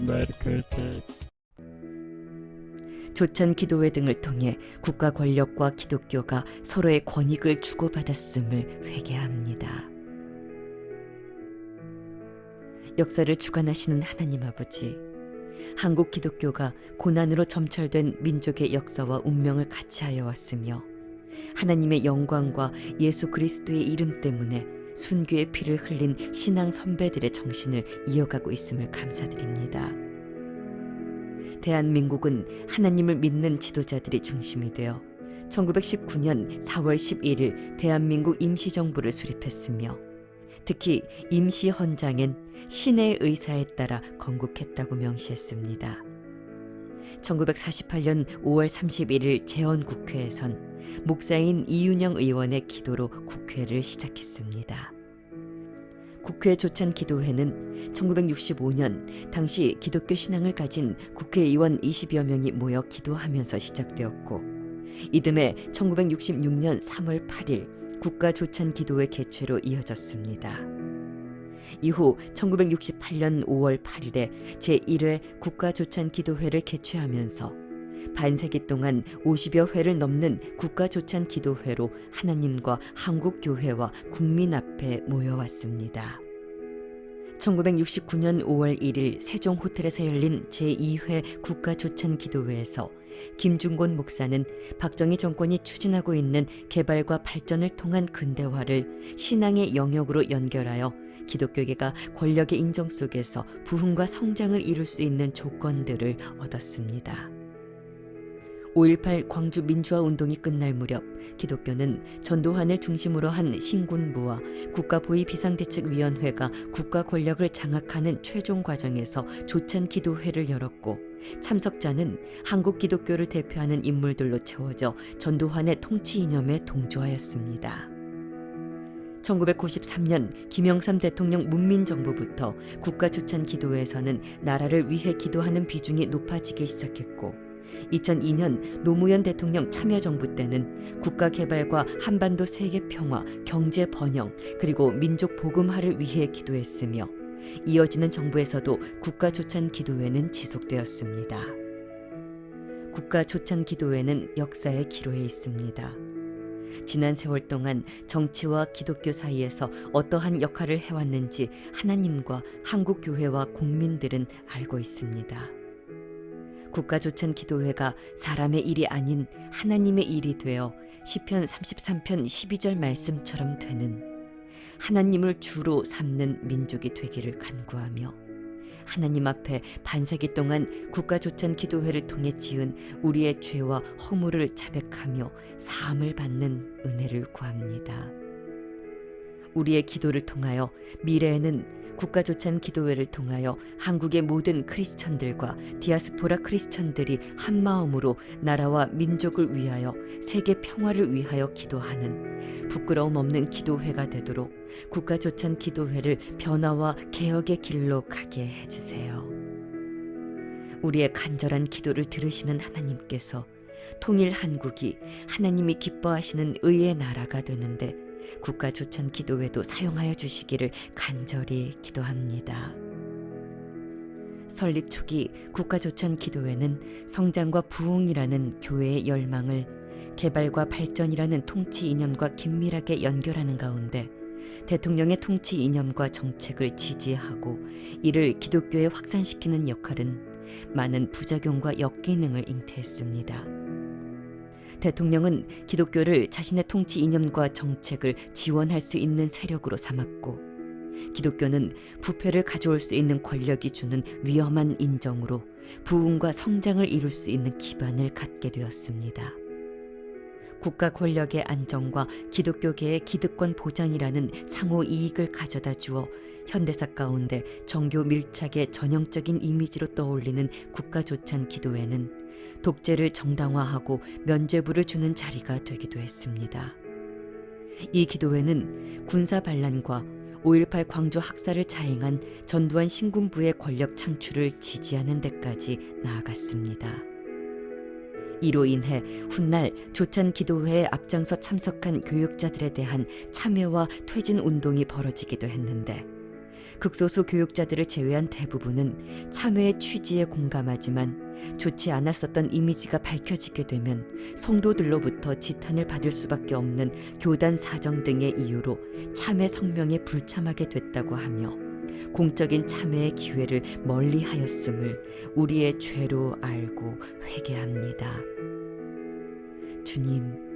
Berkete. 조찬 기도회 등을 통해 국가 권력과 기독교가 서로의 권익을 주고받았음을 회개합니다. 역사를 주관하시는 하나님 아버지, 한국 기독교가 고난으로 점철된 민족의 역사와 운명을 같이 하여 왔으며 하나님의 영광과 예수 그리스도의 이름 때문에 순교의 피를 흘린 신앙 선배들의 정신을 이어가고 있음을 감사드립니다. 대한민국은 하나님을 믿는 지도자들이 중심이 되어 1919년 4월 11일 대한민국 임시정부를 수립했으며 특히 임시헌장엔 신의 의사에 따라 건국했다고 명시했습니다. 1948년 5월 31일 재헌국회에선 목사인 이윤영 의원의 기도로 국회를 시작했습니다. 국회 조찬 기도회는 1965년 당시 기독교 신앙을 가진 국회의원 20여 명이 모여 기도하면서 시작되었고 이듬해 1966년 3월 8일 국가 조찬 기도회 개최로 이어졌습니다. 이후 1968년 5월 8일에 제1회 국가 조찬 기도회를 개최하면서 반세기 동안 50여 회를 넘는 국가 조찬 기도회로 하나님과 한국 교회와 국민 앞에 모여왔습니다. 1969년 5월 1일 세종 호텔에서 열린 제2회 국가 조찬 기도회에서 김중곤 목사는 박정희 정권이 추진하고 있는 개발과 발전을 통한 근대화를 신앙의 영역으로 연결하여 기독교계가 권력의 인정 속에서 부흥과 성장을 이룰 수 있는 조건들을 얻었습니다. 5.18 광주 민주화운동이 끝날 무렵 기독교는 전두환을 중심으로 한 신군부와 국가보위비상대책위원회가 국가 권력을 장악하는 최종 과정에서 조찬 기도회를 열었고 참석자는 한국 기독교를 대표하는 인물들로 채워져 전두환의 통치 이념에 동조하였습니다. 1993년 김영삼 대통령 문민정부부터 국가조찬 기도회에서는 나라를 위해 기도하는 비중이 높아지기 시작했고 2002년 노무현 대통령 참여정부 때는 국가개발과 한반도 세계평화, 경제 번영, 그리고 민족 복음화를 위해 기도했으며 이어지는 정부에서도 국가조찬 기도회는 지속되었습니다. 국가조찬 기도회는 역사의 기로에 있습니다. 지난 세월 동안 정치와 기독교 사이에서 어떠한 역할을 해왔는지 하나님과 한국 교회와 국민들은 알고 있습니다. 국가조찬 기도회가 사람의 일이 아닌 하나님의 일이 되어 시편 33편 12절 말씀처럼 되는 하나님을 주로 삼는 민족이 되기를 간구하며 하나님 앞에 반세기 동안 국가조찬 기도회를 통해 지은 우리의 죄와 허물을 자백하며 사함을 받는 은혜를 구합니다. 우리의 기도를 통하여 미래에는 국가조찬 기도회를 통하여 한국의 모든 크리스천들과 디아스포라 크리스천들이 한 마음으로 나라와 민족을 위하여 세계 평화를 위하여 기도하는 부끄러움 없는 기도회가 되도록 국가조찬 기도회를 변화와 개혁의 길로 가게 해주세요. 우리의 간절한 기도를 들으시는 하나님께서 통일 한국이 하나님이 기뻐하시는 의의 나라가 되는데 국가조찬 기도회도 사용하여 주시기를 간절히 기도합니다. 설립 초기 국가조찬 기도회는 성장과 부흥이라는 교회의 열망을 개발과 발전이라는 통치 이념과 긴밀하게 연결하는 가운데 대통령의 통치 이념과 정책을 지지하고 이를 기독교에 확산시키는 역할은 많은 부작용과 역기능을 잉태했습니다. 대통령은 기독교를 자신의 통치 이념과 정책을 지원할 수 있는 세력으로 삼았고 기독교는 부패를 가져올 수 있는 권력이 주는 위험한 인정으로 부흥과 성장을 이룰 수 있는 기반을 갖게 되었습니다. 국가 권력의 안정과 기독교계의 기득권 보장이라는 상호 이익을 가져다 주어 현대사 가운데 정교 밀착의 전형적인 이미지로 떠올리는 국가조찬 기도회는 독재를 정당화하고 면죄부를 주는 자리가 되기도 했습니다. 이 기도회는 군사 반란과 5.18 광주 학살을 자행한 전두환 신군부의 권력 창출을 지지하는 데까지 나아갔습니다. 이로 인해 훗날 조찬 기도회에 앞장서 참석한 교육자들에 대한 참여와 퇴진 운동이 벌어지기도 했는데 극소수 교육자들을 제외한 대부분은 참회의 취지에 공감하지만 좋지 않았었던 이미지가 밝혀지게 되면 성도들로부터 지탄을 받을 수밖에 없는 교단 사정 등의 이유로 참회 성명에 불참하게 됐다고 하며 공적인 참회의 기회를 멀리하였음을 우리의 죄로 알고 회개합니다. 주님,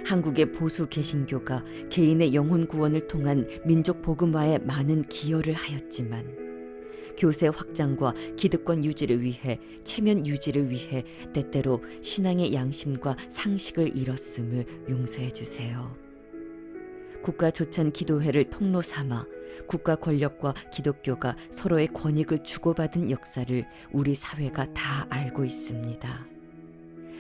한국의 보수 개신교가 개인의 영혼 구원을 통한 민족 복음화에 많은 기여를 하였지만 교세 확장과 기득권 유지를 위해 체면 유지를 위해 때때로 신앙의 양심과 상식을 잃었음을 용서해 주세요. 국가 조찬 기도회를 통로 삼아 국가 권력과 기독교가 서로의 권익을 주고받은 역사를 우리 사회가 다 알고 있습니다.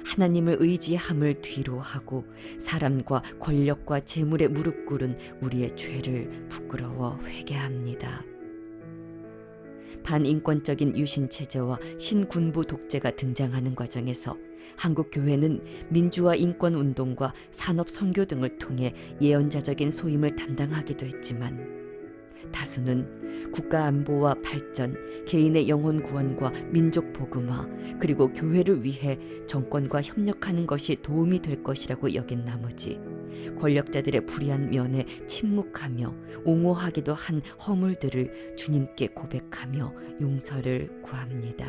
하나님을 의지함을 뒤로 하고 사람과 권력과 재물에 무릎 꿇은 우리의 죄를 부끄러워 회개합니다. 반인권적인 유신체제와 신군부 독재가 등장하는 과정에서 한국 교회는 민주화 인권운동과 산업 선교 등을 통해 예언자적인 소임을 담당하기도 했지만 다수는 국가 안보와 발전, 개인의 영혼 구원과 민족 복음화, 그리고 교회를 위해 정권과 협력하는 것이 도움이 될 것이라고 여긴 나머지 권력자들의 불의한 면에 침묵하며 옹호하기도 한 허물들을 주님께 고백하며 용서를 구합니다.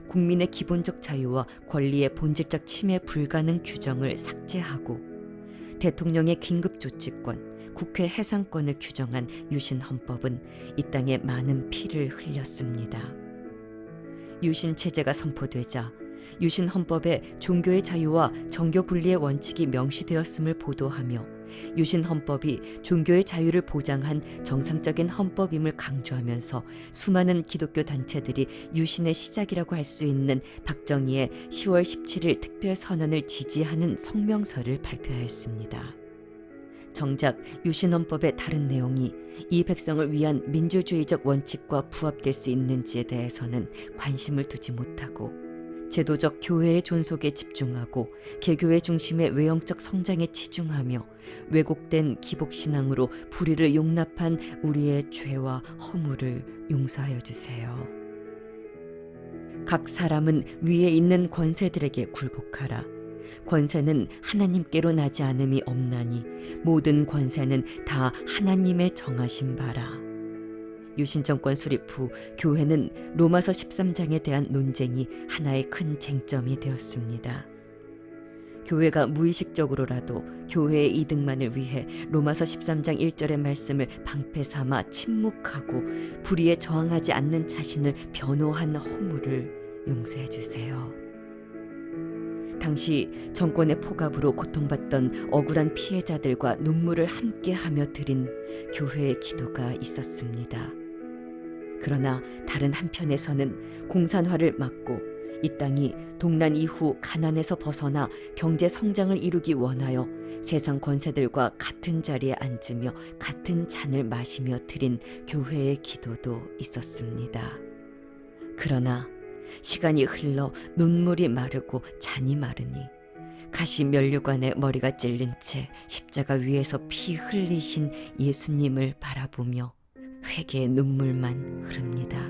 국민의 기본적 자유와 권리의 본질적 침해 불가능 규정을 삭제하고 대통령의 긴급조치권, 국회 해상권을 규정한 유신헌법은 이 땅에 많은 피를 흘렸습니다. 유신체제가 선포되자 유신헌법에 종교의 자유와 정교 분리의 원칙이 명시되었음을 보도하며 유신헌법이 종교의 자유를 보장한 정상적인 헌법임을 강조하면서 수많은 기독교 단체들이 유신의 시작이라고 할 수 있는 박정희의 10월 17일 특별선언을 지지하는 성명서를 발표하였습니다. 정작 유신헌법의 다른 내용이 이 백성을 위한 민주주의적 원칙과 부합될 수 있는지에 대해서는 관심을 두지 못하고 제도적 교회의 존속에 집중하고 개교의 중심의 외형적 성장에 치중하며 왜곡된 기복신앙으로 불의를 용납한 우리의 죄와 허물을 용서하여 주세요. 각 사람은 위에 있는 권세들에게 굴복하라. 권세는 하나님께로 나지 않음이 없나니 모든 권세는 다 하나님의 정하신 바라. 유신정권 수립 후 교회는 로마서 13장에 대한 논쟁이 하나의 큰 쟁점이 되었습니다. 교회가 무의식적으로라도 교회의 이득만을 위해 로마서 13장 1절의 말씀을 방패 삼아 침묵하고 불의에 저항하지 않는 자신을 변호한 허물을 용서해 주세요. 당시 정권의 폭압으로 고통받던 억울한 피해자들과 눈물을 함께하며 드린 교회의 기도가 있었습니다. 그러나 다른 한편에서는 공산화를 막고 이 땅이 동란 이후 가난에서 벗어나 경제 성장을 이루기 원하여 세상 권세들과 같은 자리에 앉으며 같은 잔을 마시며 드린 교회의 기도도 있었습니다. 그러나 시간이 흘러 눈물이 마르고 잔이 마르니 가시 면류관에 머리가 찔린 채 십자가 위에서 피 흘리신 예수님을 바라보며 회개의 눈물만 흐릅니다.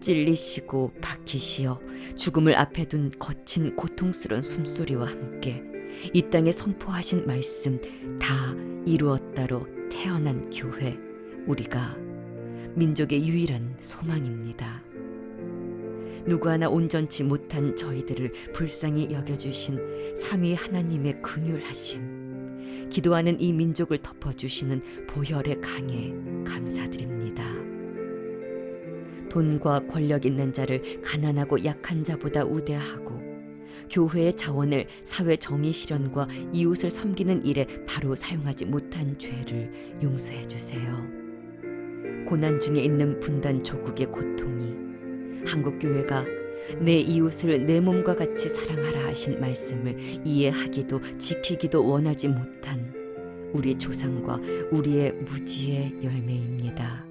찔리시고 박히시어 죽음을 앞에 둔 거친 고통스러운 숨소리와 함께 이 땅에 선포하신 말씀 다 이루었다로 태어난 교회, 우리가 민족의 유일한 소망입니다. 누구 하나 온전치 못한 저희들을 불쌍히 여겨주신 삼위 하나님의 긍휼하심, 기도하는 이 민족을 덮어주시는 보혈의 강에 감사드립니다. 돈과 권력 있는 자를 가난하고 약한 자보다 우대하고 교회의 자원을 사회 정의 실현과 이웃을 섬기는 일에 바로 사용하지 못한 죄를 용서해 주세요. 고난 중에 있는 분단 조국의 고통이 한국 교회가 내 이웃을 내 몸과 같이 사랑하라 하신 말씀을 이해하기도 지키기도 원하지 못한 우리 조상과 우리의 무지의 열매입니다.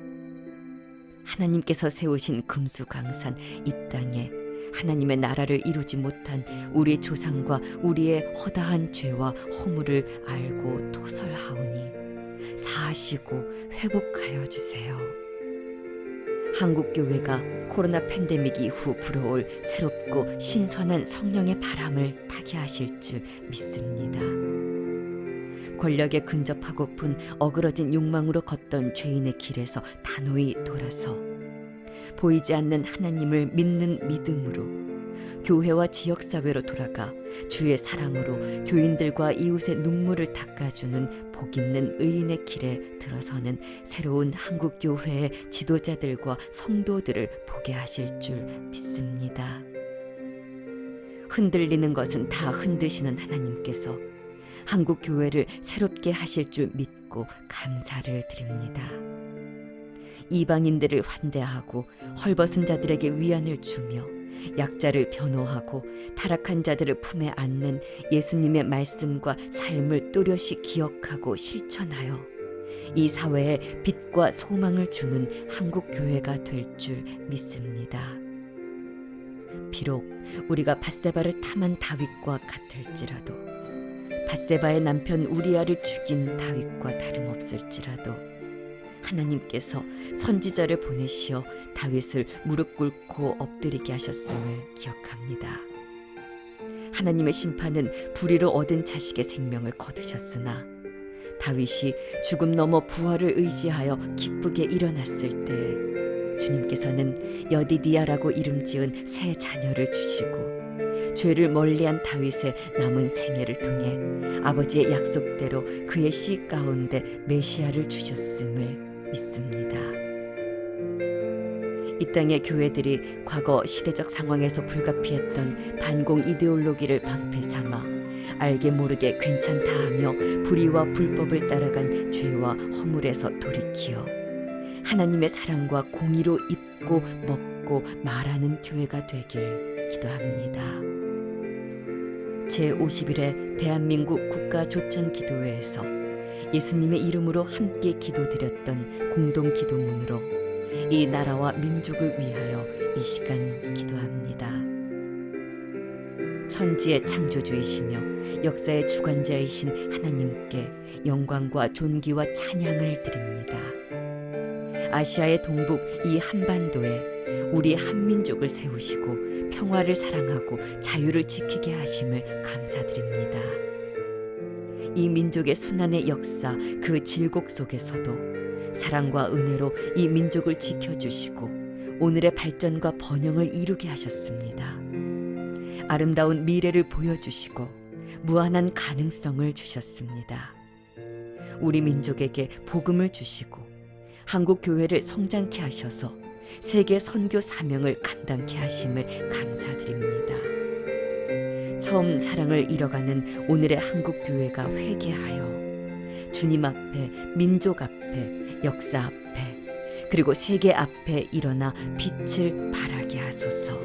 하나님께서 세우신 금수강산 이 땅에 하나님의 나라를 이루지 못한 우리 조상과 우리의 허다한 죄와 허물을 알고 토설하오니 다하시고 회복하여 주세요. 한국 교회가 코로나 팬데믹 이후 불어올 새롭고 신선한 성령의 바람을 타게 하실 줄 믿습니다. 권력에 근접하고픈 어그러진 욕망으로 걷던 죄인의 길에서 단호히 돌아서 보이지 않는 하나님을 믿는 믿음으로 교회와 지역사회로 돌아가 주의 사랑으로 교인들과 이웃의 눈물을 닦아주는 복있는 의인의 길에 들어서는 새로운 한국교회의 지도자들과 성도들을 보게 하실 줄 믿습니다. 흔들리는 것은 다 흔드시는 하나님께서 한국교회를 새롭게 하실 줄 믿고 감사를 드립니다. 이방인들을 환대하고 헐벗은 자들에게 위안을 주며 약자를 변호하고 타락한 자들을 품에 안는 예수님의 말씀과 삶을 또렷이 기억하고 실천하여 이 사회에 빛과 소망을 주는 한국 교회가 될 줄 믿습니다. 비록 우리가 밧세바를 탐한 다윗과 같을지라도 밧세바의 남편 우리아를 죽인 다윗과 다름없을지라도 하나님께서 선지자를 보내시어 다윗을 무릎 꿇고 엎드리게 하셨음을 기억합니다. 하나님의 심판은 불의로 얻은 자식의 생명을 거두셨으나 다윗이 죽음 넘어 부활을 의지하여 기쁘게 일어났을 때 주님께서는 여디디아라고 이름 지은 새 자녀를 주시고 죄를 멀리한 다윗의 남은 생애를 통해 아버지의 약속대로 그의 씨 가운데 메시아를 주셨음을 믿습니다. 이 땅의 교회들이 과거 시대적 상황에서 불가피했던 반공 이데올로기를 방패 삼아 알게 모르게 괜찮다 하며 불의와 불법을 따라간 죄와 허물에서 돌이키어 하나님의 사랑과 공의로 입고 먹고 말하는 교회가 되길 기도합니다. 제50일의 대한민국 국가조찬기도회에서 예수님의 이름으로 함께 기도드렸던 공동기도문으로 이 나라와 민족을 위하여 이 시간 기도합니다. 천지의 창조주이시며 역사의 주관자이신 하나님께 영광과 존귀와 찬양을 드립니다. 아시아의 동북 이 한반도에 우리 한민족을 세우시고 평화를 사랑하고 자유를 지키게 하심을 감사드립니다. 이 민족의 순환의 역사 그 질곡 속에서도 사랑과 은혜로 이 민족을 지켜주시고 오늘의 발전과 번영을 이루게 하셨습니다. 아름다운 미래를 보여주시고 무한한 가능성을 주셨습니다. 우리 민족에게 복음을 주시고 한국 교회를 성장케 하셔서 세계 선교 사명을 감당케 하심을 감사드립니다. 처음 사랑을 잃어가는 오늘의 한국 교회가 회개하여 주님 앞에, 민족 앞에, 역사 앞에, 그리고 세계 앞에 일어나 빛을 발하게 하소서.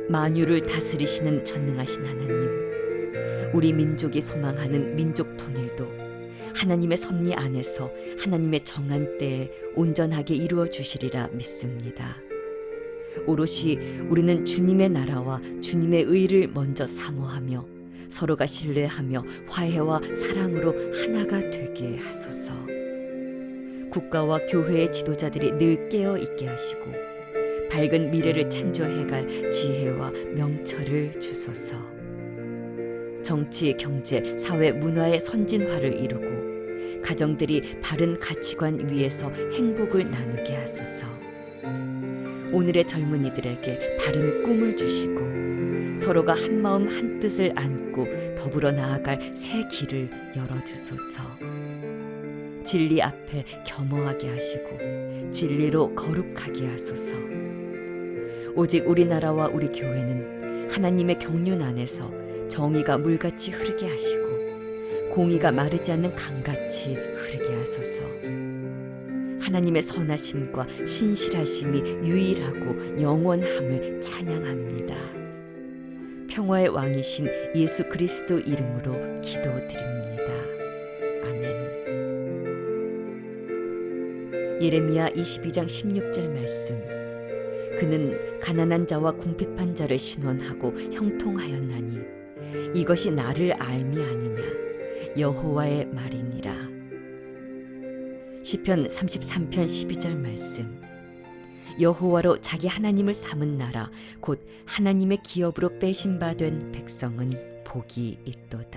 만유를 다스리시는 전능하신 하나님, 우리 민족이 소망하는 민족 통일도 하나님의 섭리 안에서 하나님의 정한 때에 온전하게 이루어 주시리라 믿습니다. 오롯이 우리는 주님의 나라와 주님의 의를 먼저 사모하며 서로가 신뢰하며 화해와 사랑으로 하나가 되게 하소서. 국가와 교회의 지도자들이 늘 깨어 있게 하시고 밝은 미래를 창조해갈 지혜와 명철을 주소서. 정치, 경제, 사회, 문화의 선진화를 이루고 가정들이 바른 가치관 위에서 행복을 나누게 하소서. 오늘의 젊은이들에게 바른 꿈을 주시고 서로가 한마음 한뜻을 안고 더불어 나아갈 새 길을 열어주소서. 진리 앞에 겸허하게 하시고 진리로 거룩하게 하소서. 오직 우리나라와 우리 교회는 하나님의 경륜 안에서 정의가 물같이 흐르게 하시고 공의가 마르지 않는 강같이 흐르게 하소서. 하나님의 선하심과 신실하심이 유일하고 영원함을 찬양합니다. 평화의 왕이신 예수 그리스도 이름으로 기도드립니다. 아멘. 예레미야 22장 16절 말씀. 그는 가난한 자와 궁핍한 자를 신원하고 형통하였나니 이것이 나를 알미 아니냐 여호와의 말이니라. 시편 33편 12절 말씀. 여호와로 자기 하나님을 삼은 나라 곧 하나님의 기업으로 빼신 바 된 백성은 복이 있도다.